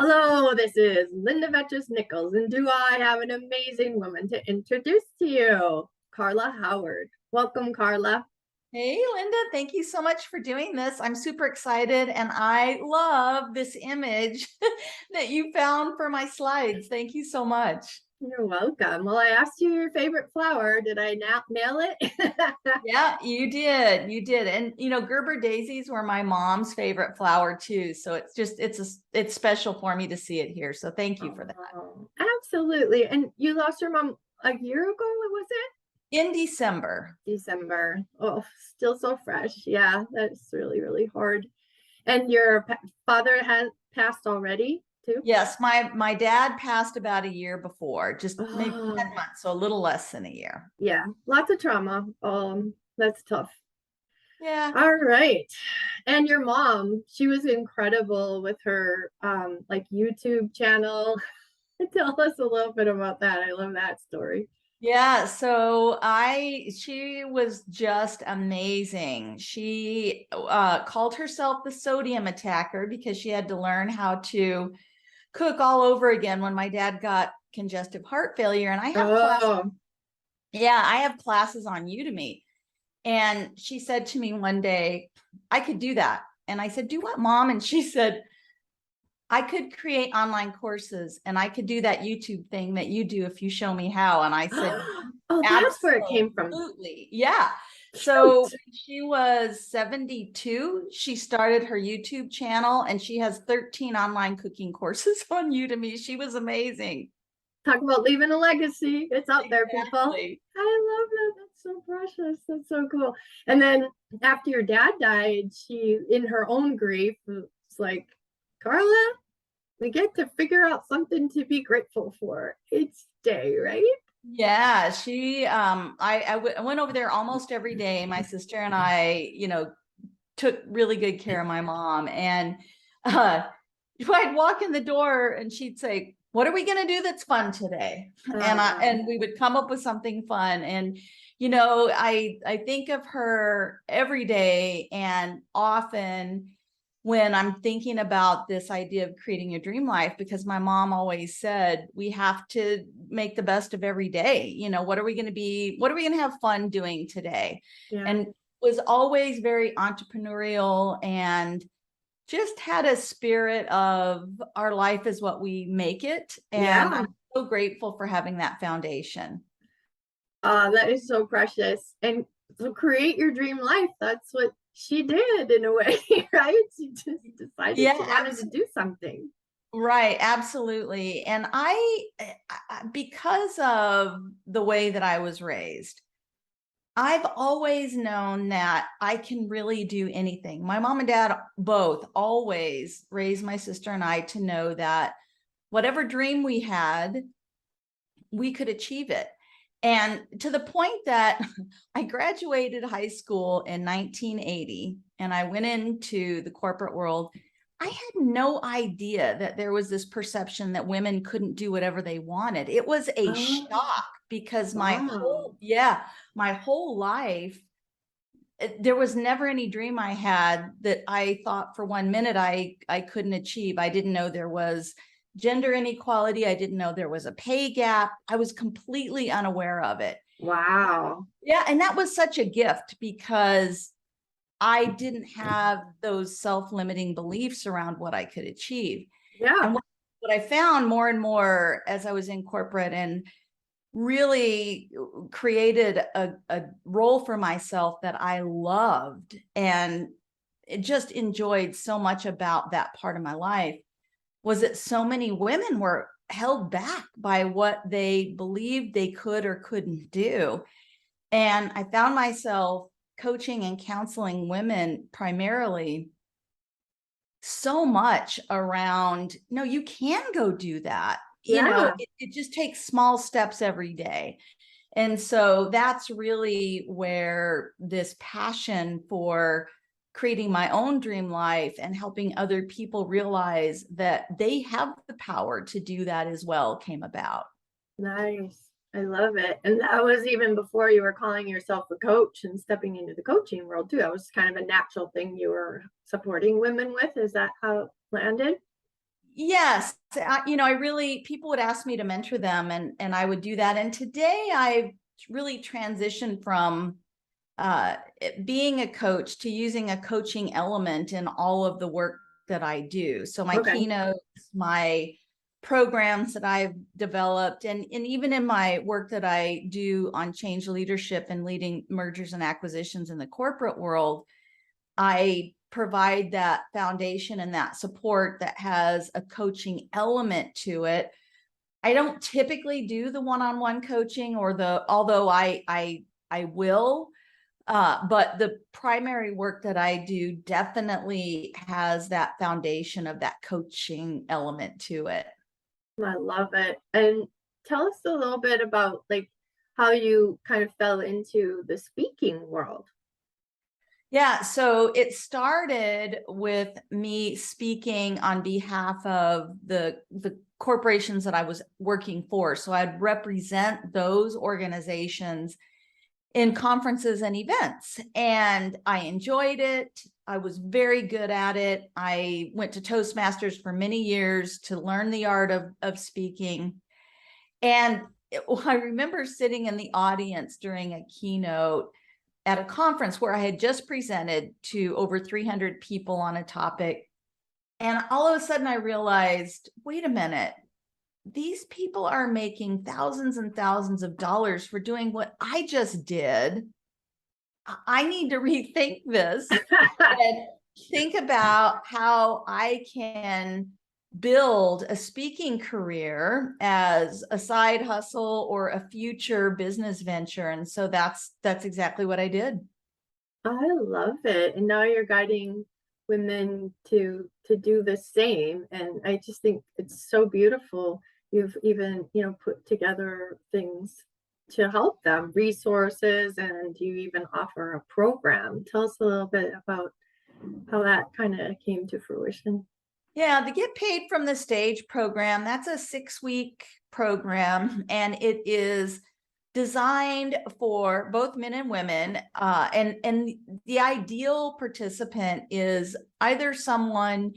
Hello, this is Linda Vettrus-Nichols, and do I have an amazing woman to introduce to you, Carla Howard. Welcome, Carla. Hey, Linda, thank you so much for doing this. I'm super excited, and I love this image that you found for my slides. Thank you so much. You're welcome. Well, I asked you your favorite flower. Did I nail it? Yeah, you did. You did. And Gerber daisies were my mom's favorite flower too. So it's special for me to see it here. So thank you for that. Oh, absolutely. And you lost your mom a year ago, what was it? In December. December. Oh, still so fresh. Yeah, that's really, really hard. And your father has passed already too? Yes, my dad passed about a year before, just maybe 10 Oh, months, so a little less than a year. yeah, lots of trauma. That's tough. Yeah. All right. And your mom, she was incredible with her like YouTube channel. Tell us a little bit about that. I love that story. Yeah, she was just amazing. She called herself the sodium attacker because she had to learn how to cook all over again when my dad got congestive heart failure. And Oh, I have classes on Udemy. And she said to me one day, I could do that. And I said, do what, Mom? And she said, I could create online courses and I could do that YouTube thing that you do if you show me how. And I said, oh, that's where it came from. absolutely. Yeah. So Shoot. when she was 72, she started her YouTube channel and she has 13 online cooking courses on Udemy. She was amazing. Talk about leaving a legacy. It's out there, people. Exactly. I love that. That's so precious. That's so cool. And then after your dad died, she, in her own grief, was like, Carla, we get to figure out something to be grateful for each day, right? Yeah, I went over there almost every day. My sister and I, took really good care of my mom. And I'd walk in the door and she'd say, what are we going to do that's fun today? And we would come up with something fun. And I think of her every day, and often when I'm thinking about this idea of creating your dream life, because my mom always said we have to make the best of every day. What are we going to have fun doing today? Yeah. And was always very entrepreneurial and just had a spirit of our life is what we make it. And Yeah. I'm so grateful for having that foundation. That is so precious. And so create your dream life. That's what she did in a way, right? She just decided she wanted to do something. Right, absolutely. And because of the way that I was raised, I've always known that I can really do anything. My mom and dad both always raised my sister and I to know that whatever dream we had, we could achieve it. And to the point that I graduated high school in 1980 and I went into the corporate world. I had no idea that there was this perception that women couldn't do whatever they wanted. It was a shock because my whole life, there was never any dream I had that I thought for 1 minute I couldn't achieve. I didn't know there was gender inequality. I didn't know there was a pay gap. I was completely unaware of it. Wow. Yeah. And that was such a gift because I didn't have those self-limiting beliefs around what I could achieve. Yeah. And what I found more and more as I was in corporate and really created a role for myself that I loved and just enjoyed so much about that part of my life was that so many women were held back by what they believed they could or couldn't do. And I found myself coaching and counseling women primarily so much around, no, you can go do that. It just takes small steps every day. And so that's really where this passion for creating my own dream life and helping other people realize that they have the power to do that as well came about. Nice. I love it. And that was even before you were calling yourself a coach and stepping into the coaching world too. That was kind of a natural thing you were supporting women with. Is that how it landed? Yes, I really, people would ask me to mentor them, and I would do that. And today I've really transitioned from being a coach to using a coaching element in all of the work that I do. So my Okay. keynotes, my programs that I've developed, and even in my work that I do on change leadership and leading mergers and acquisitions in the corporate world, I provide that foundation and that support that has a coaching element to it. I don't typically do the one-on-one coaching or although I will, but the primary work that I do definitely has that foundation of that coaching element to it. I love it. And tell us a little bit about like how you kind of fell into the speaking world. Yeah, so it started with me speaking on behalf of the corporations that I was working for. So I'd represent those organizations in conferences and events, and I enjoyed it. I was very good at it. I went to Toastmasters for many years to learn the art of speaking. And I remember sitting in the audience during a keynote at a conference where I had just presented to over 300 people on a topic. And all of a sudden I realized, wait a minute, these people are making thousands and thousands of dollars for doing what I just did. I need to rethink this and think about how I can build a speaking career as a side hustle or a future business venture. And so that's exactly what I did. I love it. And now you're guiding women to do the same. And I just think it's so beautiful. You've even, put together things to help them, resources, and you even offer a program. Tell us a little bit about how that kind of came to fruition. Yeah, the Get Paid from the Stage program, that's a 6-week program, and it is designed for both men and women. And the ideal participant is either someone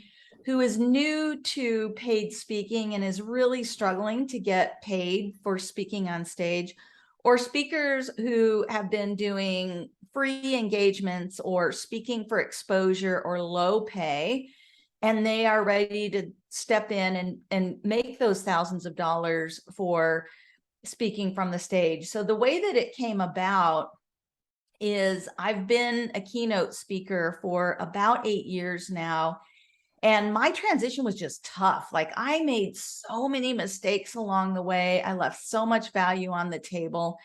who is new to paid speaking and is really struggling to get paid for speaking on stage, or speakers who have been doing free engagements or speaking for exposure or low pay, and they are ready to step in and make those thousands of dollars for speaking from the stage. So the way that it came about is I've been a keynote speaker for about 8 years now, and my transition was just tough. Like, I made so many mistakes along the way. I left so much value on the table.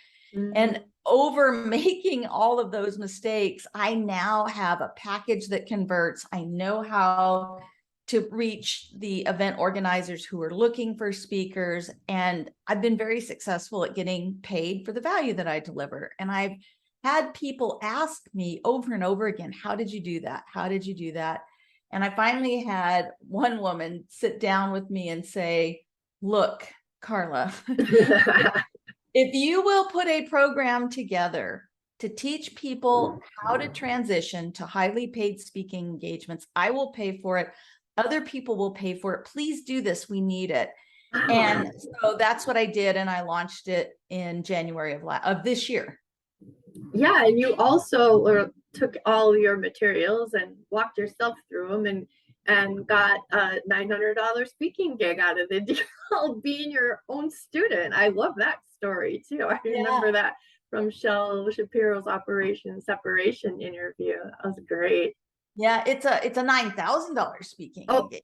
And over making all of those mistakes, I now have a package that converts. I know how to reach the event organizers who are looking for speakers. And I've been very successful at getting paid for the value that I deliver. And I've had people ask me over and over again, how did you do that? How did you do that? And I finally had one woman sit down with me and say, look, Carla, if you will put a program together to teach people how to transition to highly paid speaking engagements, I will pay for it. Other people will pay for it. Please do this. We need it. And so that's what I did. And I launched it in January of this year. Yeah, and you also took all your materials and walked yourself through them and got a $900 speaking gig out of the deal, being your own student. I love that story too. I remember that from 𝗖𝗿𝗋𝗛's Operation Separation interview. That was great. Yeah, it's a $9,000 speaking engagement.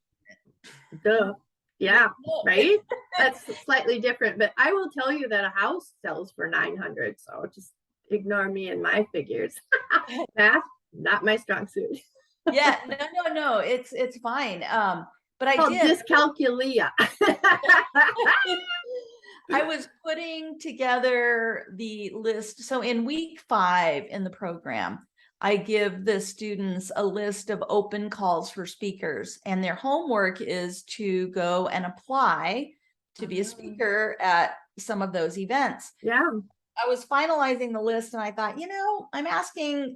Duh. Yeah, right? That's slightly different, but I will tell you that a house sells for 900, so just ignore me and my figures. Math, not my strong suit. Yeah, no, it's fine. But I did 𝗖𝗿𝗋𝗛. I was putting together the list. So in week 5 in the program, I give the students a list of open calls for speakers, and their homework is to go and apply to be a speaker at some of those events. Yeah. I was finalizing the list and I thought, I'm asking,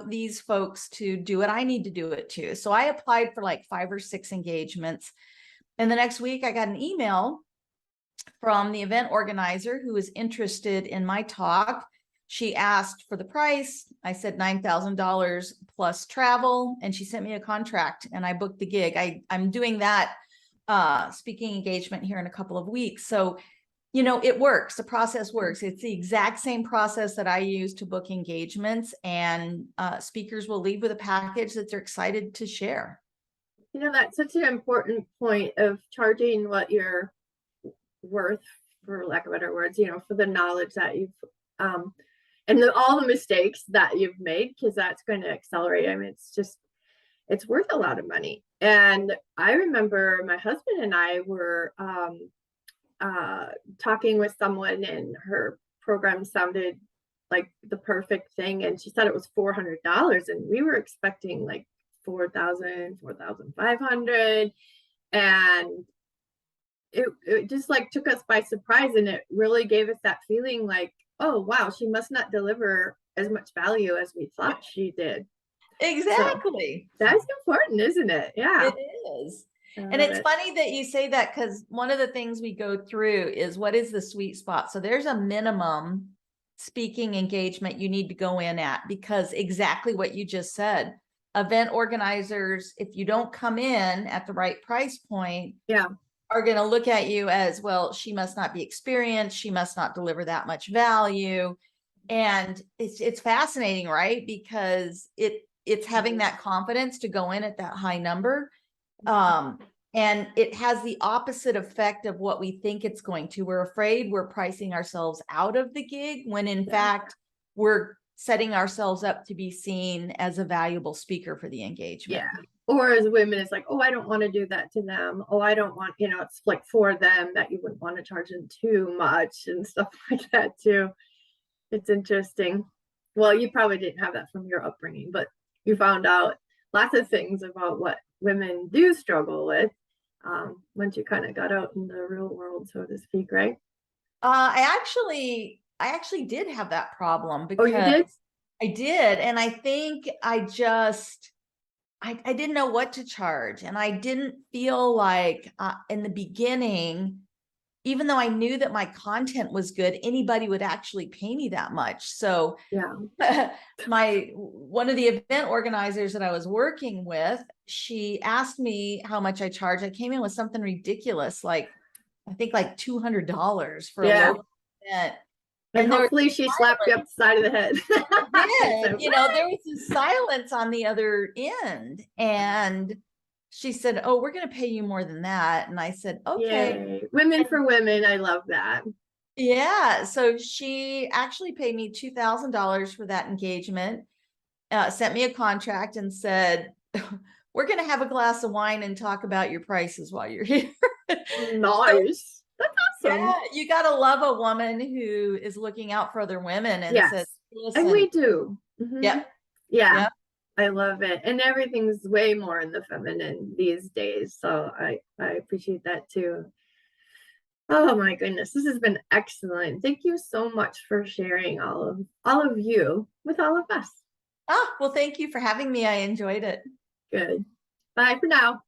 these folks to do it. I need to do it too. So I applied for like 5 or 6 engagements. And the next week I got an email from the event organizer who was interested in my talk. She asked for the price. I said $9,000 plus travel, and she sent me a contract and I booked the gig. I'm doing that speaking engagement here in a couple of weeks. So, you know, it works. The process works. It's the exact same process that I use to book engagements, and speakers will leave with a package that they're excited to share. You know, that's such an important point of charging what you're worth, for lack of better words, you know, for the knowledge that you've and all the mistakes that you've made, because that's going to accelerate. I mean, it's worth a lot of money. And I remember my husband and I were talking with someone, and her program sounded like the perfect thing, and she said it was $400, and we were expecting like 4,000, 4,500, and it just like took us by surprise, and it really gave us that feeling like, oh wow, she must not deliver as much value as we thought she did. Exactly. So that's important, isn't it? Yeah, it is. And it's funny that you say that, because one of the things we go through is, what is the sweet spot? So there's a minimum speaking engagement you need to go in at, because exactly what you just said, event organizers, if you don't come in at the right price point, are going to look at you as, well, she must not be experienced, she must not deliver that much value. And it's fascinating, right? Because it's having that confidence to go in at that high number. And it has the opposite effect of what we think it's going to. We're afraid we're pricing ourselves out of the gig, when in fact we're setting ourselves up to be seen as a valuable speaker for the engagement. Yeah. Or as women, it's like, oh, I don't want to do that to them. Oh, I don't want, you know, it's like for them that you wouldn't want to charge them too much and stuff like that too. It's interesting. Well, you probably didn't have that from your upbringing, but you found out lots of things about what women do struggle with once you kind of got out in the real world, so to speak, right? I actually did have that problem, because you did? I did. And I think I didn't know what to charge. And I didn't feel like in the beginning, even though I knew that my content was good, anybody would actually pay me that much. So one of the event organizers that I was working with, she asked me how much I charge. I came in with something ridiculous, like I think like $200 for a local event. And hopefully she slapped you up the side of the head. Yeah, you know, there was this silence on the other end. And she said, oh, we're going to pay you more than that. And I said, okay. Yay. Women for women. I love that. Yeah. So she actually paid me $2,000 for that engagement, sent me a contract, and said, we're going to have a glass of wine and talk about your prices while you're here. Nice. That's awesome. Yeah, you got to love a woman who is looking out for other women and says, listen. And we do. Yeah. I love it. And everything's way more in the feminine these days. So I appreciate that too. Oh my goodness, this has been excellent. Thank you so much for sharing all of you with all of us. Oh, well, thank you for having me. I enjoyed it. Good. Bye for now.